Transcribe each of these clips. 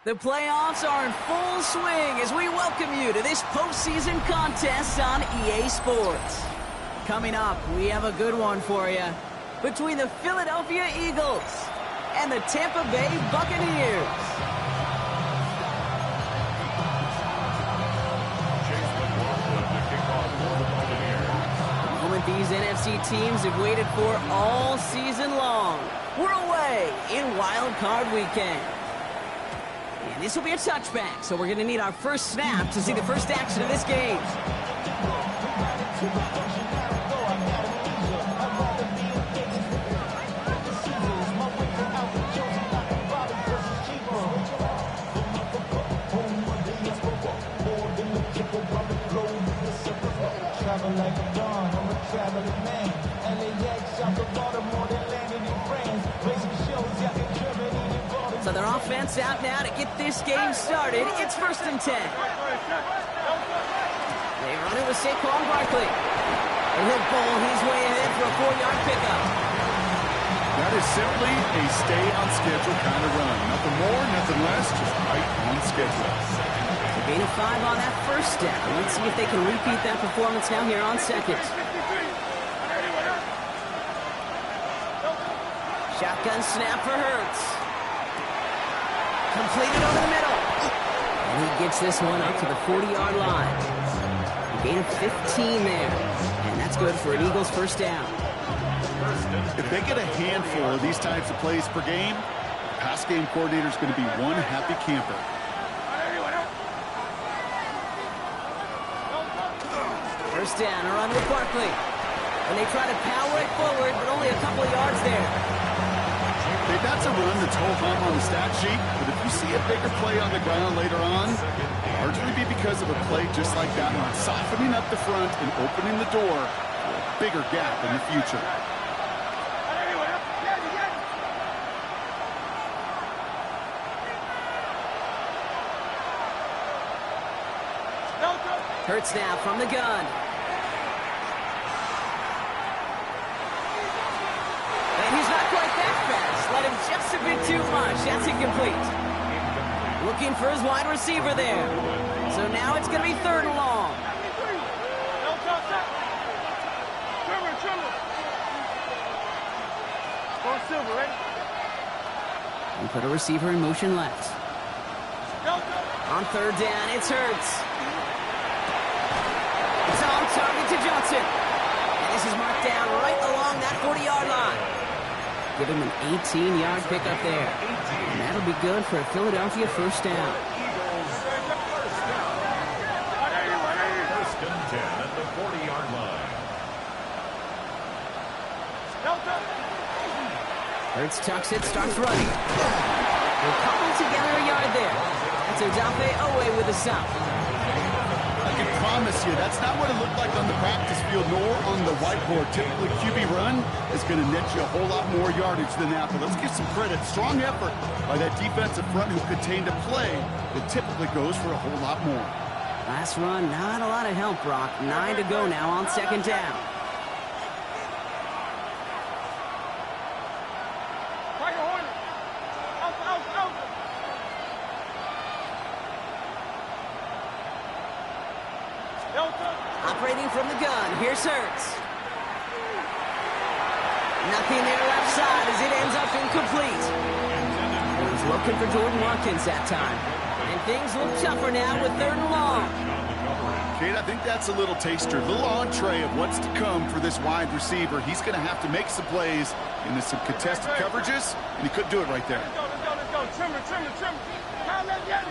The playoffs are in full swing as we welcome you to this postseason contest on EA Sports. Coming up, we have a good one for you between the Philadelphia Eagles and the Tampa Bay Buccaneers. The moment these NFC teams have waited for all season long. We're away in Wild Card Weekend. And this will be a touchback, so we're going to need our first snap to see the first action of this game. So their offense out now to get this game started. It's 1st and 10. They run it with Saquon Barkley. And he'll bowl his way ahead for a 4-yard pickup. That is simply a stay-on-schedule kind of run. Nothing more, nothing less, just right on schedule. A gain of 5 on that first down. Let's see if they can repeat that performance now here on second. Shotgun snap for Hurts. Completed over the middle. And he gets this one up to the 40-yard line. A gain of 15 there. And that's good for an Eagles first down. If they get a handful of these types of plays per game, the pass game coordinator is going to be one happy camper. First down, a run with Barkley. And they try to power it forward, but only a couple of yards there. Okay, that's a run that's ho-hum on the stat sheet, but if you see a bigger play on the ground later on, largely be because of a play just like that one, softening up the front and opening the door for a bigger gap in the future. Hurts now from the gun. And he's not quite that fast. Let him just a bit too much. That's incomplete. Looking for his wide receiver there. So now it's going to be 3rd and long. And put a receiver in motion left. On 3rd down, it's Hurts. It's on target to Johnson. And this is marked down right along that 40-yard line. Give him an 18-yard pickup there. And that'll be good for a Philadelphia first down. First and 10 at the 40-yard line. Hurts tucks it, starts running. They'll cobble together a yard there. That's Odafe Owe with a stop. I can promise you, that's not what it looked like on the practice field nor on the whiteboard. Typically, QB run is going to net you a whole lot more yardage than that. But let's give some credit. Strong effort by that defensive front who contained a play that typically goes for a whole lot more. Last run, not a lot of help, Brock. 9 to go now on 2nd down. Operating from the gun, here's Hurts. Nothing there left side as it ends up incomplete. He's looking for Jordan Watkins that time. And things look tougher now with 3rd and long. Kate, I think that's a little taster, a little entree of what's to come for this wide receiver. He's going to have to make some plays into some contested coverages, and he couldn't do it right there. go. Trimmer. Kyle, let's get it.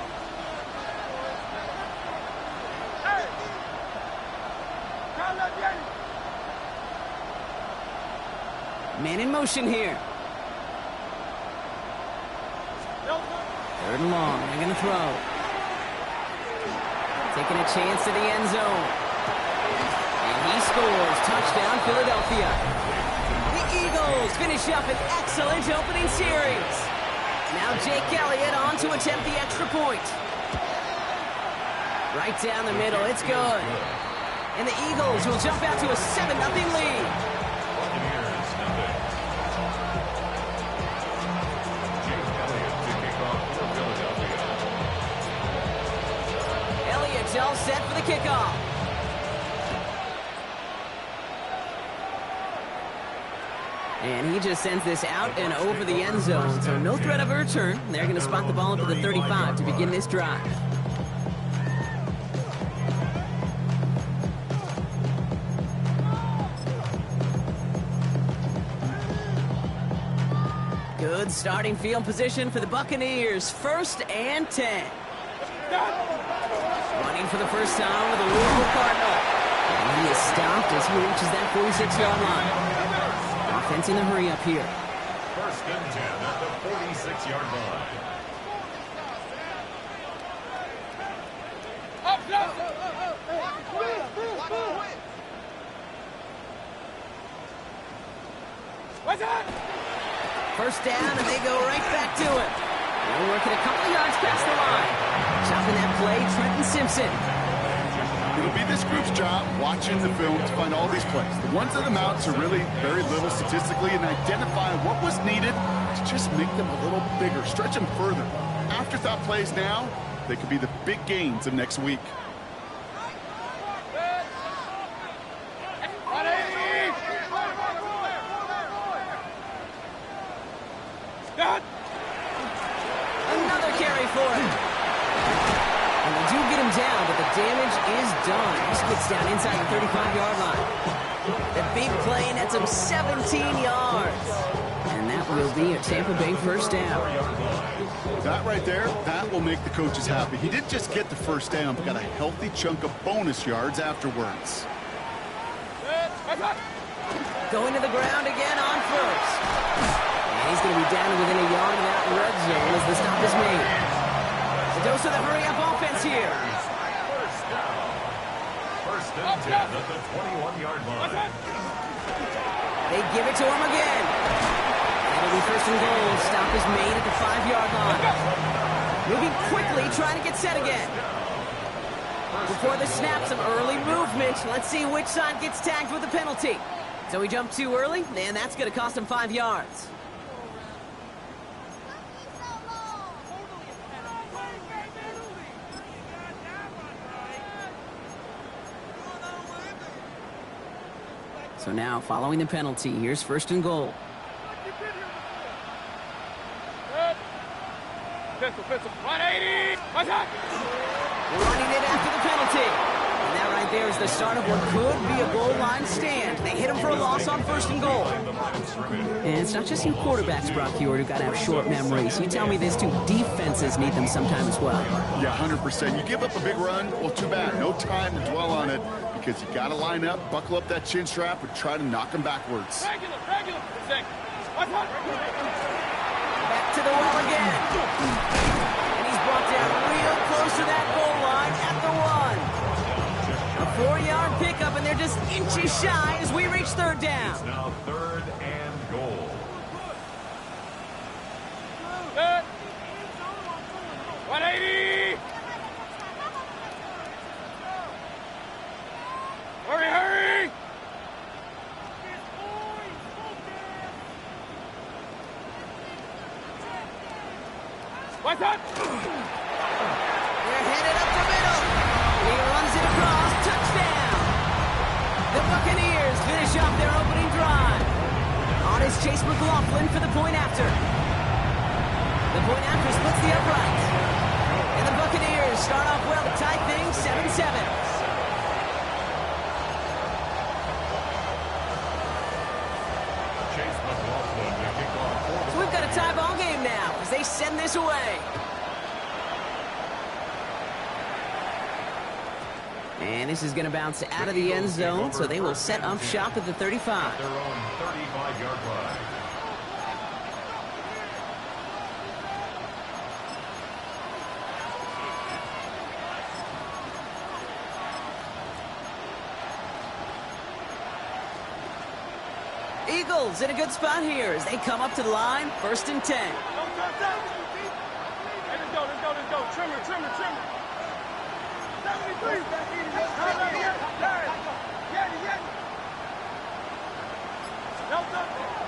Hey. Kyle, let's get it. Man in motion here. Third and long. They're going to throw. Taking a chance to the end zone. And he scores. Touchdown, Philadelphia. The Eagles finish up an excellent opening series. Now Jake Elliott on to attempt the extra point. Right down the middle. It's good. And the Eagles will jump out to a 7-0 lead. Buccaneers, nothing. Jake Elliott to kick off for Philadelphia. Elliott's all set for the kickoff. And he just sends this out and over the end zone, so no threat of a return. They're going to spot the ball up to the 35 to begin this drive. Good starting field position for the Buccaneers. 1st and 10. Running for the first time with a Louisville Cardinal. And he is stopped as he reaches that 46-yard line. Offense in the hurry up here. 1st and 10 at the 46-yard line. What's that? First down, and they go right back to it. They're working a couple yards past the line. Chopping that play, Trenton Simpson. It'll be this group's job watching the film to find all these plays. The ones that amount to really very little statistically and identify what was needed to just make them a little bigger, stretch them further. Afterthought plays now, they could be the big gains of next week. Another carry for him. And they do get him down, but the damage is done. He gets down inside the 35-yard line. The big play nets him 17 yards. And that will be a Tampa Bay first down. That right there, that will make the coaches happy. He didn't just get the first down, but got a healthy chunk of bonus yards afterwards. Going to the ground again on first. And he's going to be down to within a yard of that red zone as the stop is made. The dose of the hurry-up offense here. First down. 1st and 10 at the 21-yard line. They give it to him again. It'll be 1st and goal. Stop is made at the 5-yard line. Moving quickly, trying to get set again. Before the snap, some early movement. Let's see which side gets tagged with the penalty. So he jumped too early, and that's going to cost him 5 yards. So now, following the penalty, here's 1st and goal. Pistol. 180. What's that? Running it after the penalty. And that right there is the start of what could be a goal line stand. They hit him for a loss on 1st and goal. And it's not just you quarterbacks, Brock Huard, who got to have short memories. You tell me this too. Defenses need them sometime as well. Yeah, 100%. You give up a big run, well, too bad. No time to dwell on it because you got to line up, buckle up that chin strap, and try to knock them backwards. Regular. What's that? Back to the well again. And he's brought down real close to that goal line at the 1. A 4-yard pickup, and they're just inches shy as we reach 3rd down. It's now 3rd and goal. Good. 180. Hurry. What's that? They're headed up the middle. He runs it across. Touchdown. The Buccaneers finish off their opening drive. On is Chase McLaughlin for the point after. The point after splits the upright. And the Buccaneers start off well to tie things 7-7. Chase McLaughlin to kick off. So we've got a tie ball game now as they send this away. And this is going to bounce out of the end zone, so they will set up shop at the 35. Their own 35-yard line. Eagles in a good spot here as they come up to the line, 1st and 10. Hey, let's go. Trimmer. 73.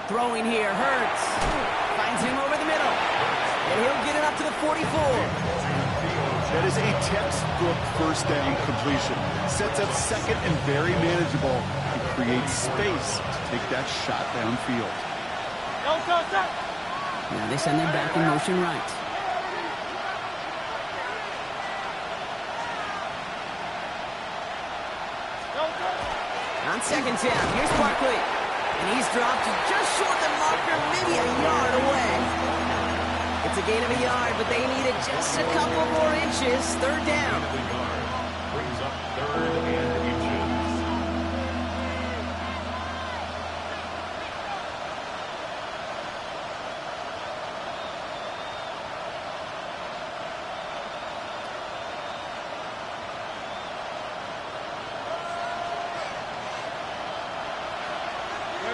Throwing here, Hurts. Finds him over the middle. And he'll get it up to the 44. That is a textbook first down completion. Sets up second and very manageable and creates space to take that shot downfield. Now they send them back in motion right. On 2nd down, here's Barkley. And he's dropped just short the marker, maybe a yard away. It's a gain of a yard, but they needed just a couple more inches. 3rd down. The yard brings up 3rd and inches.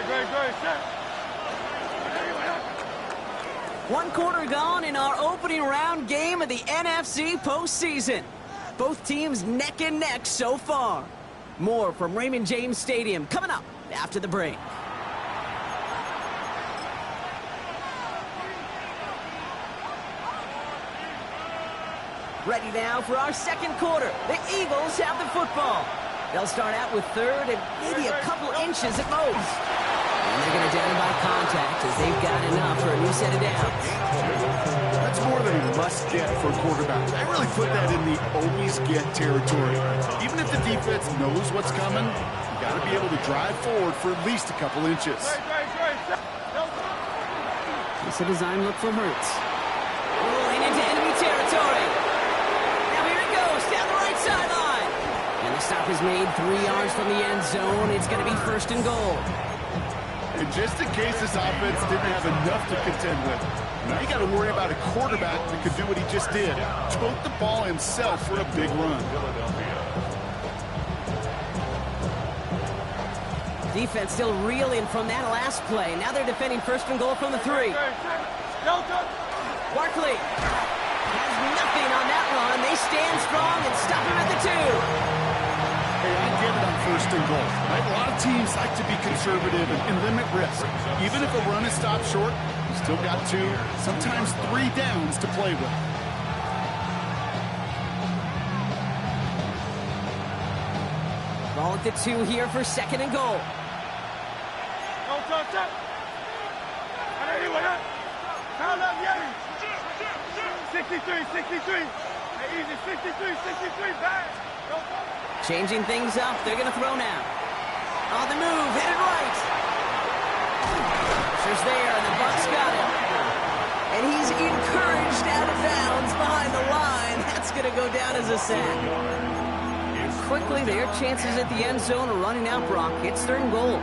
Great, set. 1 quarter gone in our opening round game of the NFC postseason. Both teams neck and neck so far. More from Raymond James Stadium coming up after the break. Ready now for our 2nd quarter. The Eagles have the football. They'll start out with 3rd and maybe a couple inches at most. And they're going to down by contact as they've got enough for a new set of downs. That's more than a must-get for a quarterback. I really put that in the always-get territory. Even if the defense knows what's coming, you got to be able to drive forward for at least a couple inches. It's a design look from Hurts. Rolling into enemy territory. Now here it goes, down the right sideline. And the stop is made 3 yards from the end zone. It's going to be 1st and goal. And just in case this offense didn't have enough to contend with, now you got to worry about a quarterback that could do what he just did. Tote the ball himself for a big run. Defense still reeling from that last play. Now they're defending 1st and goal from the 3. Barkley has nothing on that run. They stand strong and stop him at the 2. Hey, I get it on 1st and goal. Right? A lot of teams like to be conservative and limit risk. Even if a run is stopped short, you still got 2, sometimes 3 downs to play with. Ball at the 2 here for 2nd and goal. 63. Hey, easy, 63, back. Changing things up. They're going to throw now. On the move, headed right. Pressure's there, and the Bucs got him. And he's encouraged out of bounds behind the line. That's going to go down as a sack. Quickly, their chances at the end zone are running out, Brock. It's 3rd and goal.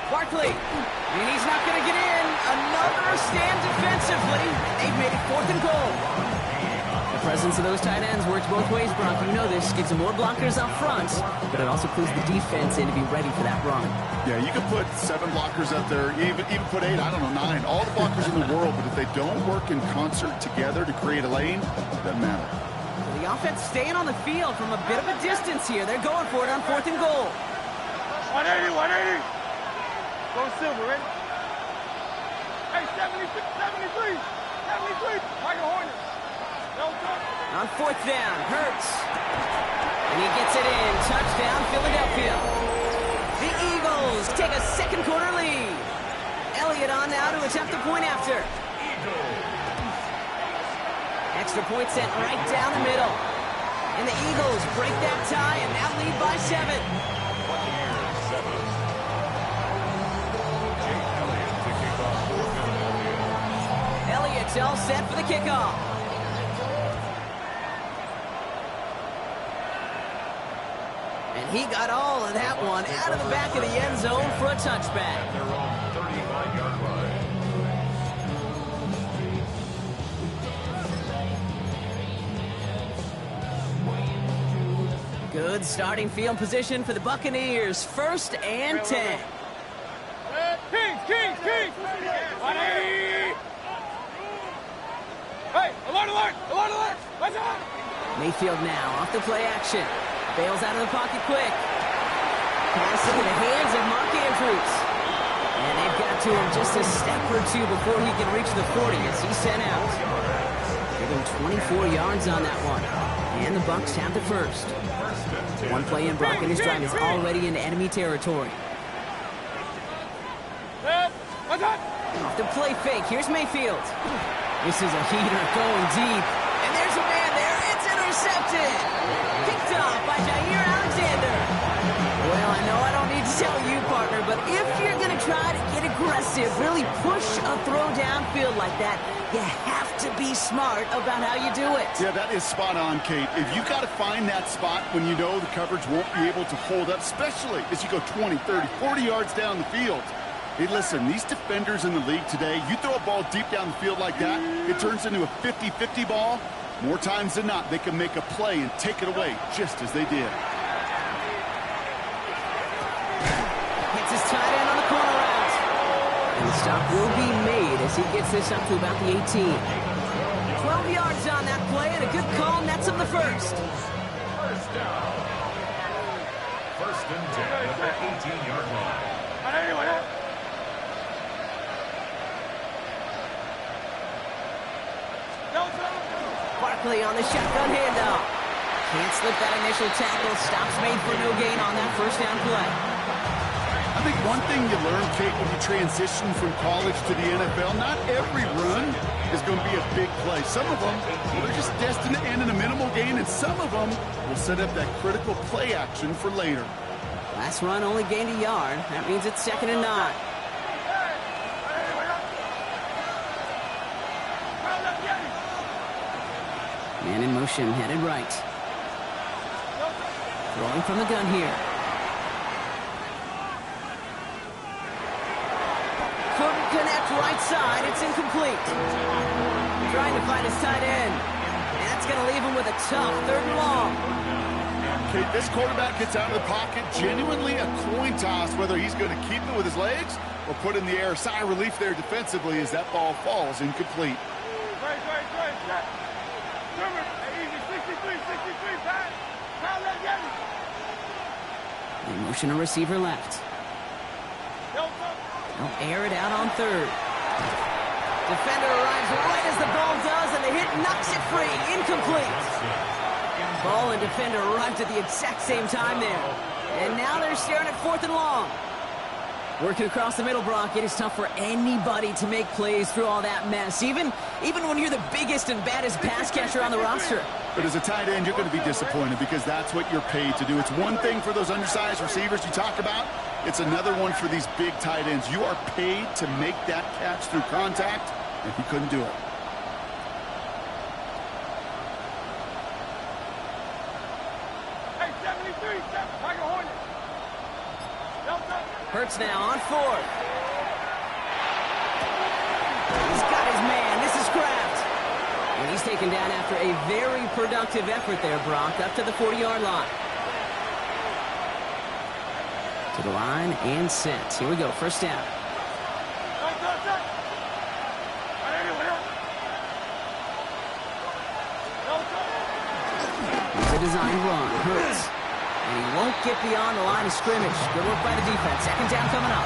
Barkley, and he's not going to get in. Another stand defensively. They've made it 4th and goal. The presence of those tight ends works both ways, Brock. You know this. Gives them more blockers up front, but it also clues the defense in to be ready for that run. Yeah, you can put 7 blockers up there, even put 8, I don't know, 9. All the blockers in the world, but if they don't work in concert together to create a lane, it doesn't matter. The offense staying on the field from a bit of a distance here. They're going for it on 4th and goal. 180. Go Silver, ready? Hey, 73. Michael Horner. On 4th down, Hurts. And he gets it in. Touchdown, Philadelphia. The Eagles take a second it on now to attempt the point after. Extra point sent right down the middle. And the Eagles break that tie and now lead by 7. Elliott's all set for the kickoff. And he got all of that one out of the back of the end zone for a touchback. Their own 35-yard line. Good starting field position for the Buccaneers. 1st and 10. Kings! 180! Hey, alert! Watch out! Mayfield now off the play action. Bails out of the pocket quick. Pass into the hands of Mark Andrews. And they've got to him just a step or two before he can reach the 40 as he's sent out. Give him 24 yards on that one. And the Bucs have the first. One play in, Brock, and his drive is already into enemy territory. Off the play fake, here's Mayfield. This is a heater going deep. And there's a man there, it's intercepted. Picked off by Jair Alexander. Well, I know I don't need to tell you, partner, but if you're going to try to get aggressive, really push a throw downfield like that, you have to be smart about how you do it. Yeah, that is spot on, Kate. If you got to find that spot when you know the coverage won't be able to hold up, especially as you go 20, 30, 40 yards down the field. Hey, listen, these defenders in the league today, you throw a ball deep down the field like that, it turns into a 50-50 ball. More times than not, they can make a play and take it away, just as they did. Hits his tight end on the corner route. And the stop will be made as he gets this up to about the 18. 12 yards on that play, and a good call nets him the first. First down. 1st and 10 at the 18-yard line. Barkley on the shotgun handoff. Can't slip that initial tackle. Stops made for no gain on that first down play. I think one thing you learn, Kate, when you transition from college to the NFL, not every run is going to be a big play. Some of them, they're just destined to end in a minimal gain, and some of them will set up that critical play action for later. Last run only gained a yard. That means it's 2nd and 9. Man in motion, headed right. Throwing from the gun here. Couldn't connect right side. It's incomplete. Trying to find his tight end. And that's going to leave him with a tough 3rd and long. Okay, this quarterback gets out of the pocket. Genuinely a coin toss whether he's going to keep it with his legs or put in the air. Sigh of relief there defensively as that ball falls incomplete. In motion, a receiver left. They'll air it out on 3rd. Defender arrives right as the ball does, and the hit knocks it free. Incomplete. Ball and defender arrived at the exact same time there. And now they're staring at 4th and long. Working across the middle, Brock, it is tough for anybody to make plays through all that mess, even when you're the biggest and baddest pass catcher on the roster. But as a tight end, you're going to be disappointed because that's what you're paid to do. It's one thing for those undersized receivers you talk about. It's another one for these big tight ends. You are paid to make that catch through contact, and he couldn't do it. Hey, 73, Tiger Hornet. Hurts now on 4th. He's got his man. This is Kraft. And he's taken down after a very productive effort there, Brock, up to the 40-yard line. To the line and set. Here we go, 1st down. It's a designed run. Hurts. And he won't get beyond the line of scrimmage. Good work by the defense. 2nd down coming up.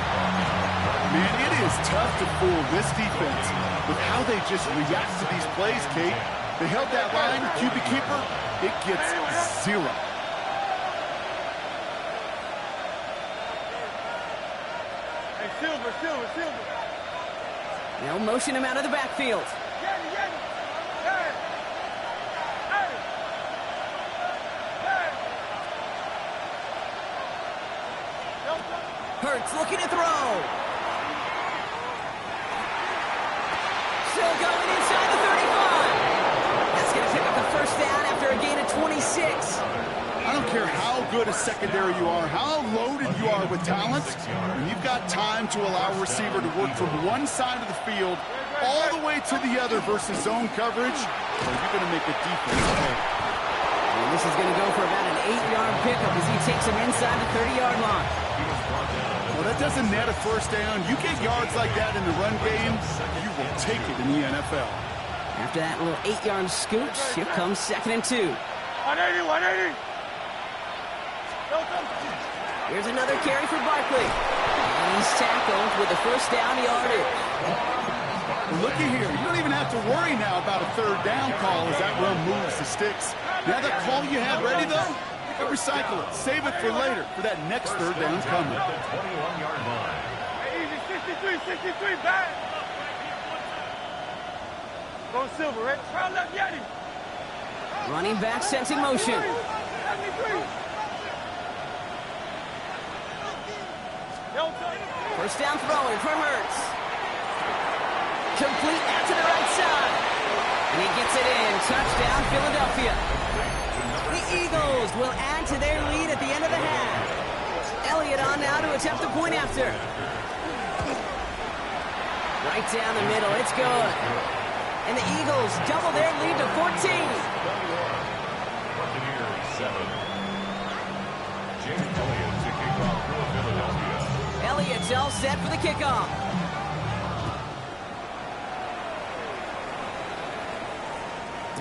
Man, it is tough to fool this defense with how they just react to these plays, Kate. They held that line, QB keeper, it gets 0. Hey, Silver. They'll motion him out of the backfield. Hurts looking to throw. Still going inside the 35. That's going to pick up the first down after a gain of 26. I don't care how good a secondary you are, how loaded you are with talent, when you've got time to allow a receiver to work from one side of the field all the way to the other versus zone coverage, well, you're going to make a defense pay. And this is going to go for about an 8-yard pickup as he takes him inside the 30-yard line. Well, that doesn't net a first down. You get yards like that in the run game, you will take it in the NFL. After that little 8-yard scooch, here comes 2nd and 2. 180, 180. Here's another carry for Barkley. And he's tackled with the first down yardage. Looky here. You don't even have to worry now about a third down call as that run moves the sticks. Now that call you had ready, though, recycle it. Save it for later for that next third down coming. At the 21-yard line. Hey, easy, 63, back. Go Silver, right? Round left, Yeti. Running back sensing motion. 73. First down throwing for Hurts. Complete out to the right side. And he gets it in. Touchdown, Philadelphia. The Eagles will add to their lead at the end of the half. Elliott on now to attempt the point after. Right down the middle. It's good. And the Eagles double their lead to 14. Buccaneers 7. James Elliott to kick off for Philadelphia. Elliott's all set for the kickoff.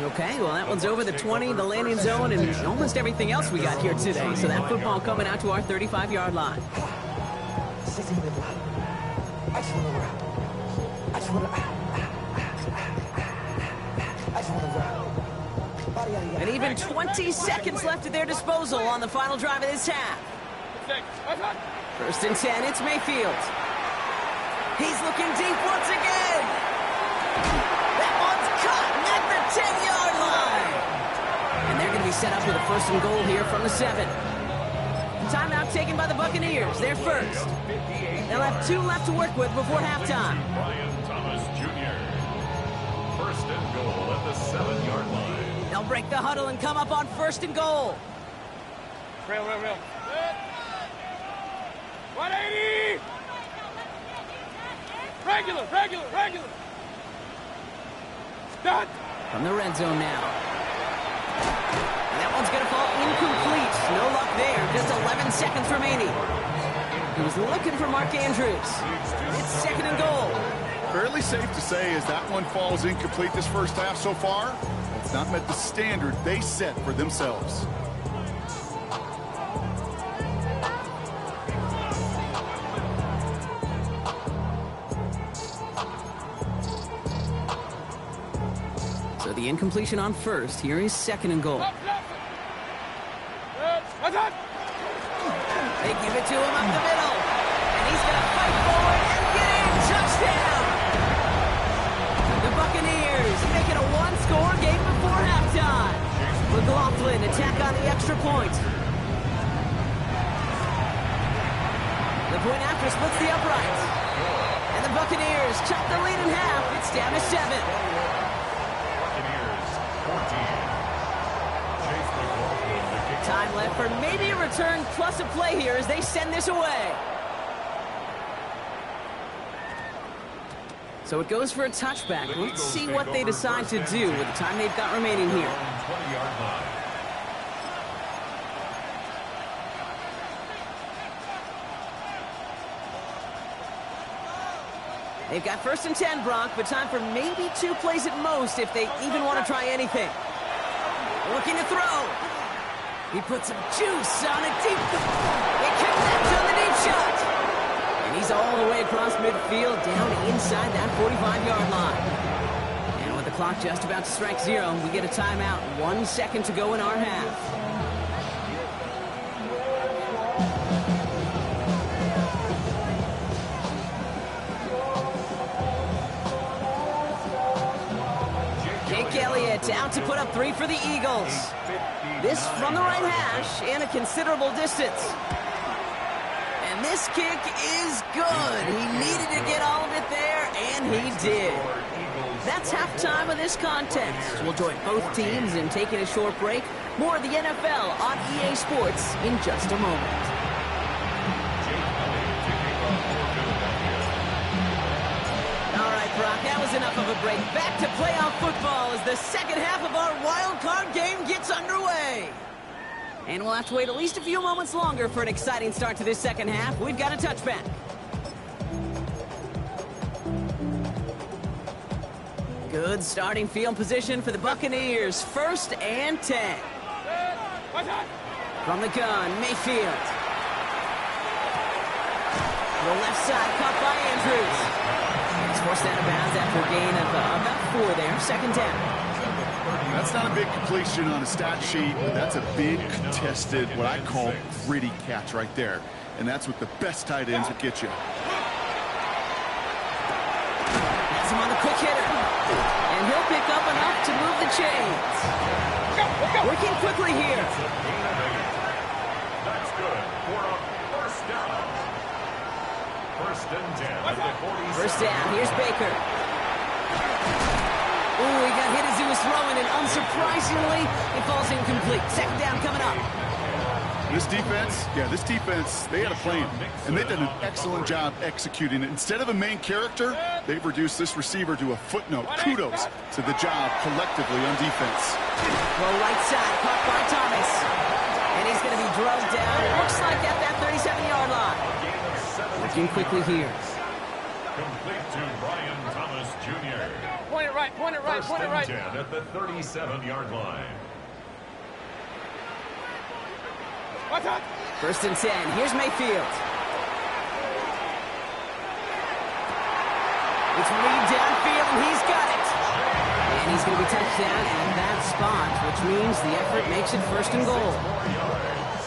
Okay, well, that one's over the 20, the landing zone, and almost everything else we got here today. So that football coming out to our 35-yard line. And even 20 seconds left at their disposal on the final drive of this half. First and 10, it's Mayfield. He's looking deep once again. That one's caught at the 10-yard line. And they're going to be set up with a first and goal here from the 7. Timeout taken by the Buccaneers. They're first. They'll have 2 left to work with before halftime. Brian Thomas Jr. First and goal at the 7-yard line. They'll break the huddle and come up on first and goal. Real. 180. Regular. Done. From the red zone now. And that one's going to fall incomplete. No luck there. Just 11 seconds remaining. He was looking for Mark Andrews. It's second and goal. Fairly safe to say as that one falls incomplete this first half so far, it's not met the standard they set for themselves. So the incompletion on first. Here is second and goal. What's that? They give it to him up the middle. And he's going to fight forward and get in. Touchdown! The Buccaneers make it a one-score game before halftime. McLaughlin attack on the extra point. The point after splits the uprights. And the Buccaneers chop the lead in half. It's down to 7. Buccaneers 14. Chase McLaughlin to kick off. Time left for maybe a return plus a play here as they send this away. So it goes for a touchback. Let's see what they decide to do with the time they've got remaining here. 20-yard line. They've got first and 10, Brock, but time for maybe 2 plays at most if they even want to try anything. Looking to throw. He puts some juice on a deep. They connect on the deep shot. And he's all the way across midfield down inside that 45-yard line. And with the clock just about to strike 0, we get a timeout. 1 second to go in our half. It's out to put up 3 for the Eagles. This from the right hash and a considerable distance. And this kick is good. He needed to get all of it there, and he did. That's halftime of this contest. We'll join both teams in taking a short break. More of the NFL on EA Sports in just a moment. All right, Brock, that was enough of a break. Back to playoff football as the second half of our wild card game gets underway. And we'll have to wait at least a few moments longer for an exciting start to this second half. We've got a touchback. Good starting field position for the Buccaneers. 1st and 10. From the gun, Mayfield. The left side caught by Andrews. He's forced out of bounds after a gain of about 4 there. 2nd down. That's not a big completion on a stat sheet, but that's a big contested, what I call gritty catch right there. And that's what the best tight ends will get you. Has him on the quick hitter. And he'll pick up enough to move the chains. Working quickly here. That's good for a 1st down. 1st and 10 at the 47. 1st down. Here's Baker. Ooh, he got hit as he was throwing, and unsurprisingly, it falls incomplete. 2nd down coming up. This defense, they had a plan, and they've done an excellent job executing it. Instead of a main character, they've reduced this receiver to a footnote. Kudos to the job collectively on defense. Well, right side, caught by Thomas. And he's going to be drugged down. It looks like at that 37-yard line. Working quickly here. Complete to Brian Thomas Jr. Point it right, point it right, point it right. 1st and 10 at the 37-yard line. 1st and 10. Here's Mayfield. It's Reed downfield, and he's got it. And he's going to be touched down at that spot, which means the effort makes it 1st and goal.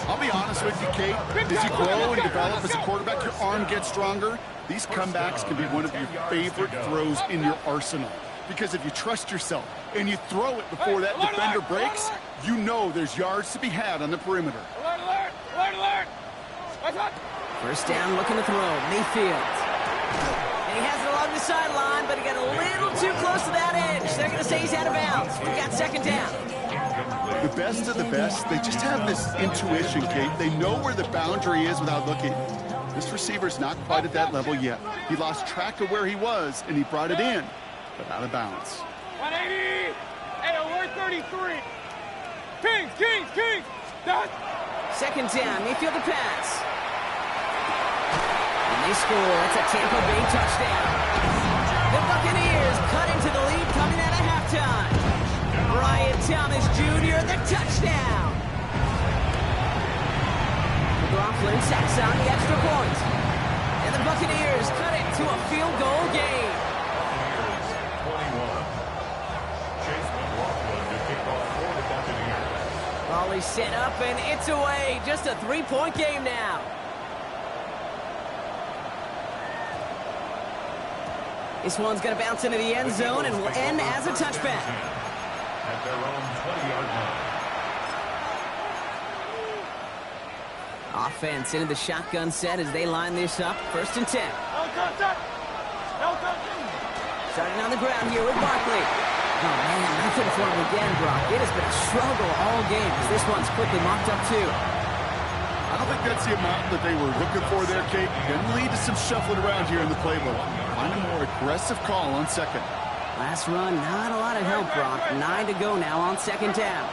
I'll be honest with you, Kate. As you grow and develop as a quarterback, your arm gets stronger. These comebacks can be one of your favorite throws in your arsenal. Because if you trust yourself and you throw it before that defender breaks, you know there's yards to be had on the perimeter. Alert, alert, alert, alert. 1st down, looking to throw. Mayfield. And he has it along the sideline, but he got a little too close to that edge. They're going to say he's out of bounds. We got 2nd down. The best of the best, they just have this intuition, Kate. They know where the boundary is without looking. This receiver's not quite at that level yet. He lost track of where he was, and he brought it in, but out of bounds. 180. Hey, we're 33. Kings. Done. 2nd down, Mayfield to pass. And they score. It's a Tampa Bay touchdown. The Buccaneers cut into the lead coming out of halftime. Brian Thomas Jr., the touchdown. McLaughlin sacks on the extra point. And the Buccaneers cut it to a field goal game. Buccaneers 21. Chase McLaughlin to kick off for the Buccaneers. Ball is set up, and it's away. Just a 3-point game now. This one's going to bounce into the end zone and will end as a touchback. At their own 20-yard line. Offense into the shotgun set as they line this up. 1st and 10. Starting on the ground here with Barkley. Oh, man, nothing for him again, Brock. It has been a struggle all game as this one's quickly mocked up, too. I don't think that's the amount that they were looking for there, Kate. Can lead to some shuffling around here in the playbook. Find a more aggressive call on 2nd. Last run, not a lot of help, Brock. 9 to go now on 2nd down.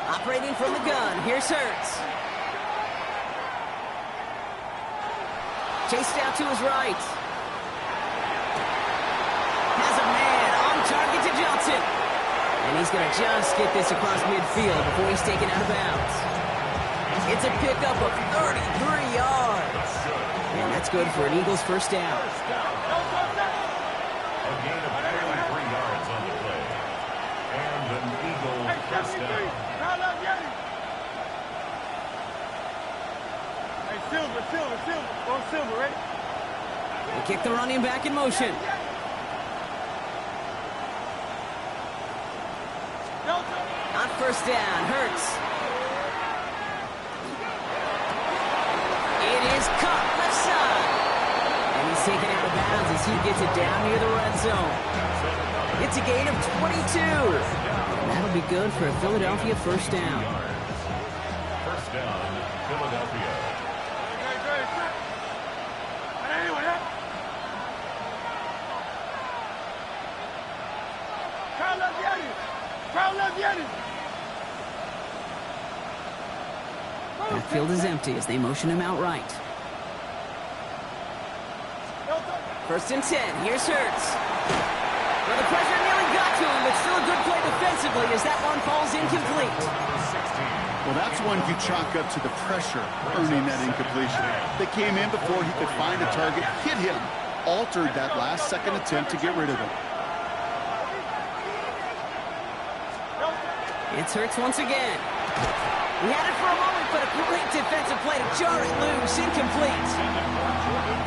Operating from the gun, here's Hurts. Chased out to his right. Has a man on target to Johnson. And he's going to just get this across midfield before he's taken out of bounds. It's a pickup of 33 yards. And that's good for an Eagles 1st down. A gain of 33 yards on the play. And an Eagle 1st down. Silver, silver, silver. Go silver, ready? They kick the running back in motion. On first down, Hurts. It is caught left side. And he's taken out of bounds as he gets it down near the red zone. It's a gain of 22. And that'll be good for a Philadelphia first down. First down, Philadelphia. Backfield is empty as they motion him out right. First and 10. Here's Hurts. Well, the pressure nearly got to him, but still a good play defensively as that one falls incomplete. Well, that's one you chalk up to the pressure earning that incompletion. They came in before he could find a target, hit him, altered that last-second attempt to get rid of it. It's Hurts once again. He had it for a moment, but a great defensive play to jar it loose. Incomplete.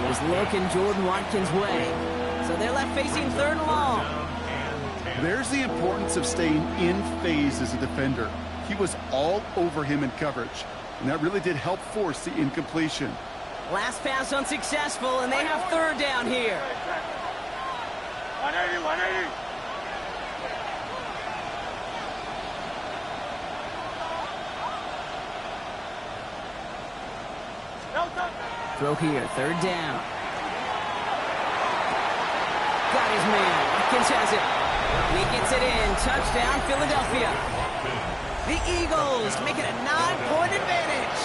He was looking Jordan Watkins' way. So they're left facing third and long. There's the importance of staying in phase as a defender. He was all over him in coverage, and that really did help force the incompletion. Last pass unsuccessful, and they have third down here. 180, 180. Throw here, third down. Got his man. Watkins has it. He gets it in. Touchdown, Philadelphia. The Eagles make it a 9-point advantage.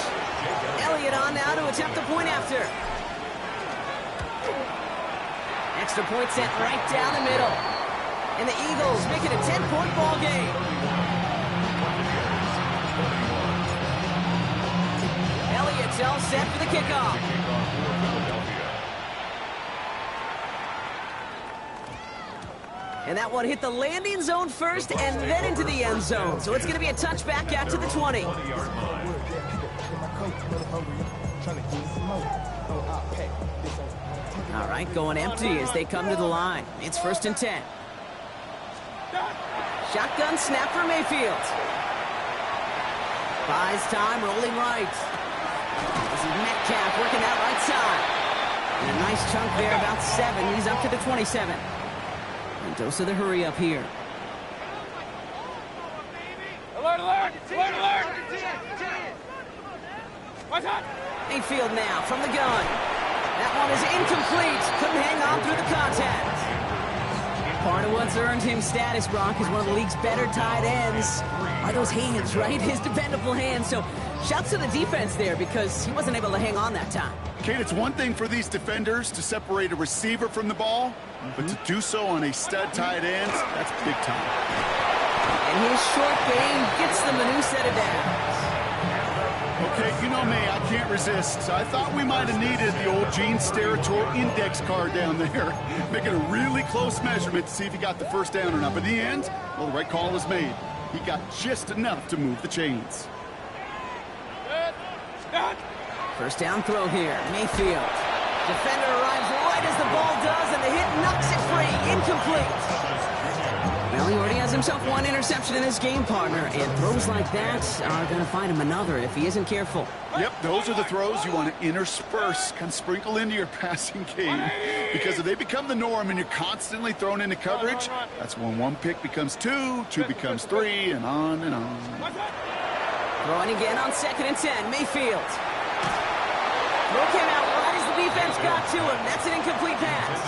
Elliott on now to attempt the point after. Extra point set right down the middle. And the Eagles make it a 10-point ball game. Elliott's all set for the kickoff. And that one hit the landing zone first and then into the end zone. So it's going to be a touchback out to the 20. All right, going empty as they come to the line. It's first and 10. Shotgun snap for Mayfield. Buys time, rolling right. This is Metcalf working that right side. And a nice chunk there, about 7. He's up to the 27. And dose of the hurry up here. Alert, alert! Alert, alert! What's up? Mayfield now from the gun. That one is incomplete. Couldn't hang on through the contact. Part of what's earned him status, Brock, is one of the league's better tight ends. Are those hands, right? His dependable hands. So shouts to the defense there because he wasn't able to hang on that time. Kate, it's one thing for these defenders to separate a receiver from the ball, but to do so on a stud tight end, that's big time. And his short game gets them a new set of downs. Okay, you know me, I can't resist. I thought we might have needed the old Gene Steratore index card down there, making a really close measurement to see if he got the first down or not. But in the end, well, the right call was made. He got just enough to move the chains. First down throw here, Mayfield. Defender arrives right as the ball does, and the hit knocks it free. Incomplete. Well, he already has himself one interception in his game, partner, and throws like that are going to find him another if he isn't careful. Yep, those are the throws you want to intersperse, kind of sprinkle into your passing game. Because if they become the norm and you're constantly thrown into coverage, that's when one pick becomes two becomes 3, and on and on. Throwing again on 2nd and 10, Mayfield. Throw came out right as the defense got to him. That's an incomplete pass.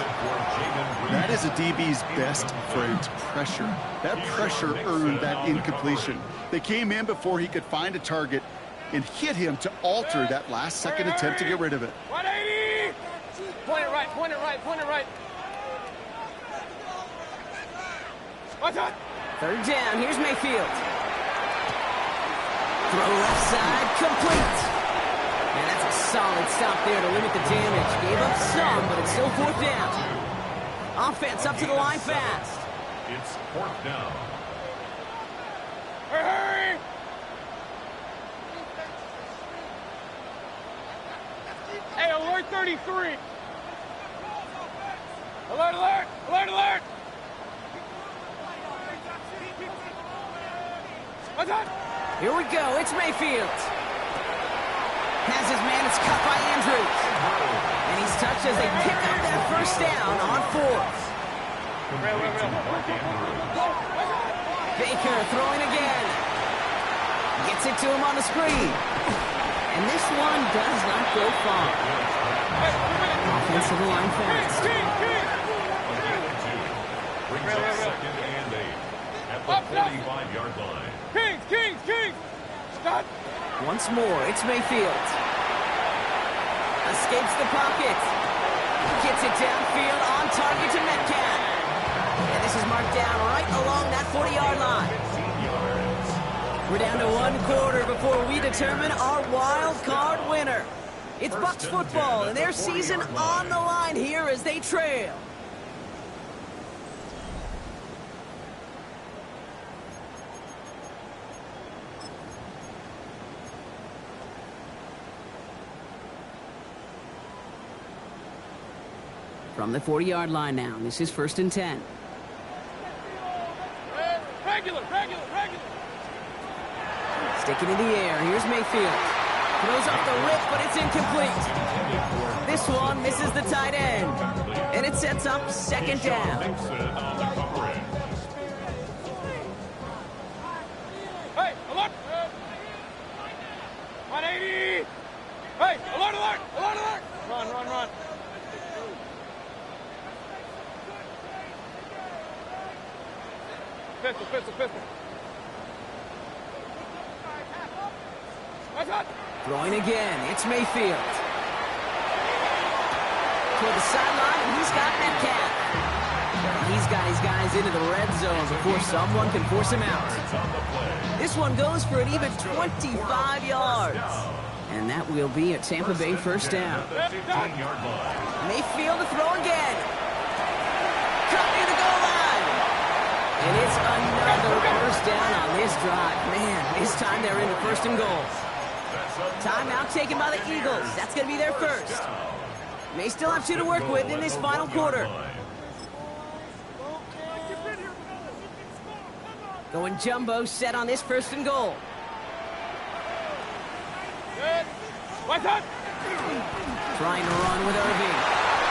That is a DB's best friend, pressure. That pressure earned that incompletion. They came in before he could find a target and hit him to alter that last-second attempt to get rid of it. 180! Point it right, point it right, point it right. What's up? Third down, here's Mayfield. Throw left side, complete. And that's a solid stop there to limit the damage. Gave up some, but it's still 4th down. Offense up to the line fast. It's 4th down. Hurry! Third 33. Alert, alert, alert, alert. What's that? Here we go. It's Mayfield. Has his man. It's cut by Andrews. And he's touched as they pick up that first down on fourth. Baker throwing again. Gets it to him on the screen. And this one does not go far. Offensive line fast. Brings up second and 8 at the 45-yard line. Kings! Stop! Once more, it's Mayfield. Escapes the pocket. Gets it downfield on target to Metcalf. And this is marked down right along that 40-yard line. We're down to one quarter before we determine our wild card winner. It's Bucs football and their season on the line here as they trail. From the 40-yard line now, this is 1st and 10. Regular. Sticking in the air, here's Mayfield. Throws off the rip, but it's incomplete. This one misses the tight end. And it sets up second down. Hey, alert! 180! Hey, alert! Run. Pistol. What's that? Throwing again, it's Mayfield. Toward the sideline, and he's got Metcalf. He's got his guys into the red zone before someone can force him out. This one goes for an even 25 yards. And that will be a Tampa Bay first down. Mayfield to throw again. Cut near the goal line. And it's another first down on this drive. Man, this time they're in the 1st and goal. Timeout taken by the Eagles. That's going to be their first. May still have 2 to work with in this final quarter. Going jumbo set on this 1st and goal. What's that? Trying to run with Irving.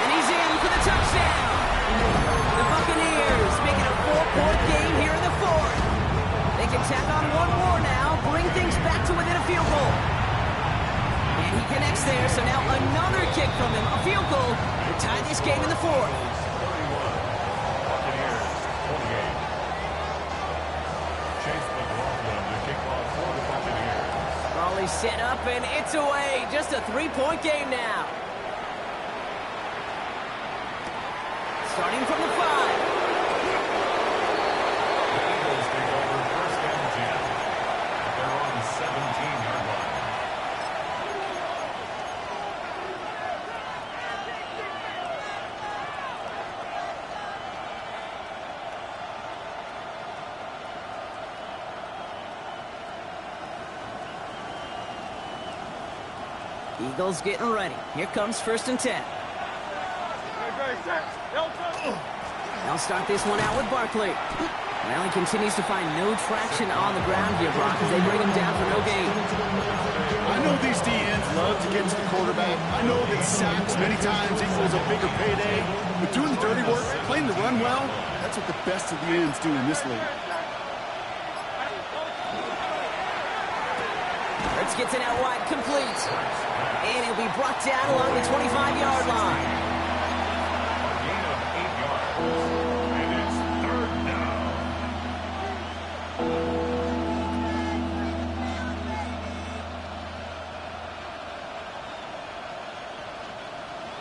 And he's in for the touchdown. The Buccaneers making a 4-point game here in the 4th. They can tack on one more now, bring things back to within a field goal. And he connects there, so now another kick from him, a field goal, to tie this game in the 4th. Raleigh set up, and it's away. Just a 3-point game now. Starting from the 5. Eagles getting ready. Here comes 1st and 10. They'll start this one out with Barkley. Well, he continues to find no traction on the ground here, Brock, as they bring him down for no gain. I know these DNs love to get to the quarterback. I know that sacks many times equals a bigger payday. But doing the dirty work, playing the run well, that's what the best of the ends do in this league. Hurts gets it out wide, complete. And he'll be brought down along the 25-yard line.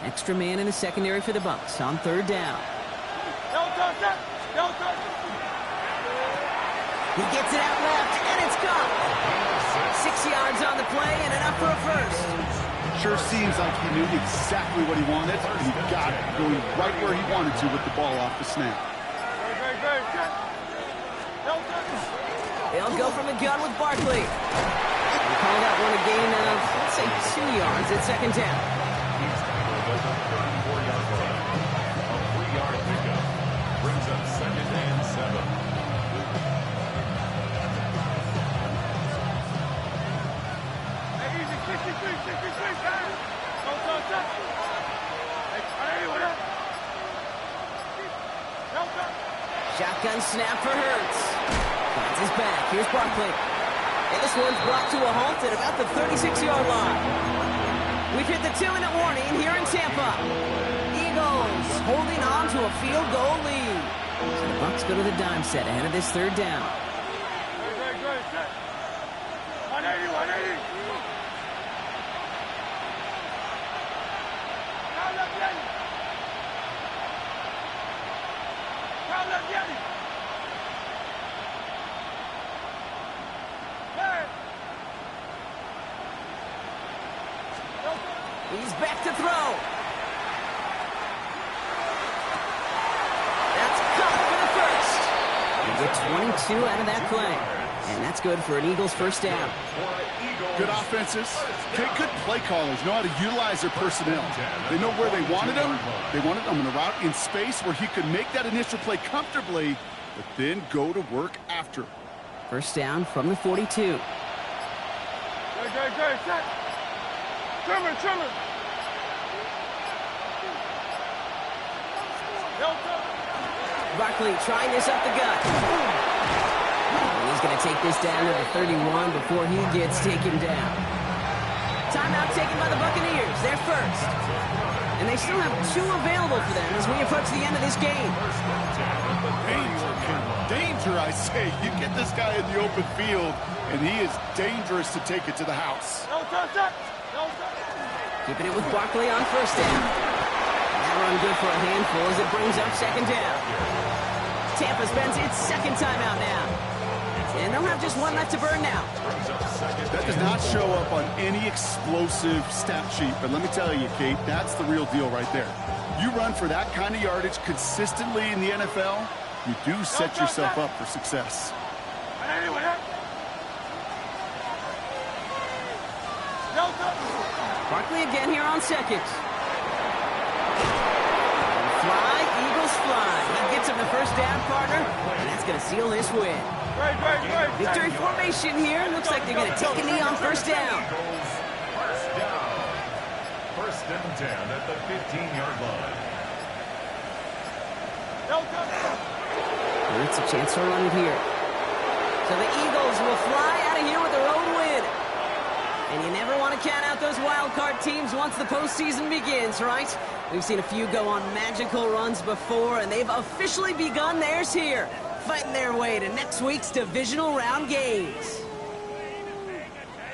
Extra man in the secondary for the Bucs on 3rd down. He gets it out left, and it's gone. 6 yards on the play and enough for a first. Sure seems like he knew exactly what he wanted, and he got it going right where he wanted to with the ball off the snap. They'll go from the gun with Barkley. They call that one a gain of, let's say, 2 yards at 2nd down. Shotgun snap for Hurts. Finds his back. Here's Barkley. And this one's brought to a halt at about the 36-yard line. We've hit the 2-minute warning here in Tampa. Eagles holding on to a field goal lead. So the Bucs go to the dime set ahead of this third down. Great. Set. 180, 180. Count up, Yanni. Count up, Yanni. Hey. He's back to throw. That's caught for the first. They get 22 out of that play. And that's good for an Eagles first down. Good offenses. Okay, good play callers know how to utilize their personnel. They know where they wanted them. They wanted them in a route in space where he could make that initial play comfortably, but then go to work after. First down from the 42. Great. Set. Trimmer. Barkley trying this up the gut. And he's going to take this down to the 31 before he gets taken down. Timeout taken by the Buccaneers. They're first. And they still have 2 available for them as we approach the end of this game. Danger, I say. You get this guy in the open field, and he is dangerous to take it to the house. Keeping it with Barkley on first down. That run good for a handful as it brings up second down. Tampa spends its second timeout now. And they'll have just one left to burn now. That does not show up on any explosive stat sheet, but let me tell you, Kate, that's the real deal right there. You run for that kind of yardage consistently in the NFL, you do set yourself up for success. Barkley again here on seconds. Fly, Eagles fly. He gets him the first down, partner, and that's going to seal this win. Great. Victory formation here. Looks like they're going to take a knee on first down. First down at the 15-yard line. It's a chance to run it here. So the Eagles will fly out of here with their own win. And you never want to count out those wild card teams once the postseason begins, right? We've seen a few go on magical runs before, and they've officially begun theirs here, fighting their way to next week's divisional round games.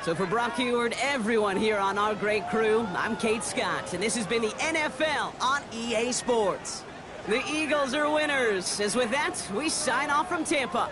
So for Brock Heward, everyone here on our great crew, I'm Kate Scott, and this has been the NFL on EA Sports. The Eagles are winners, as with that, we sign off from Tampa.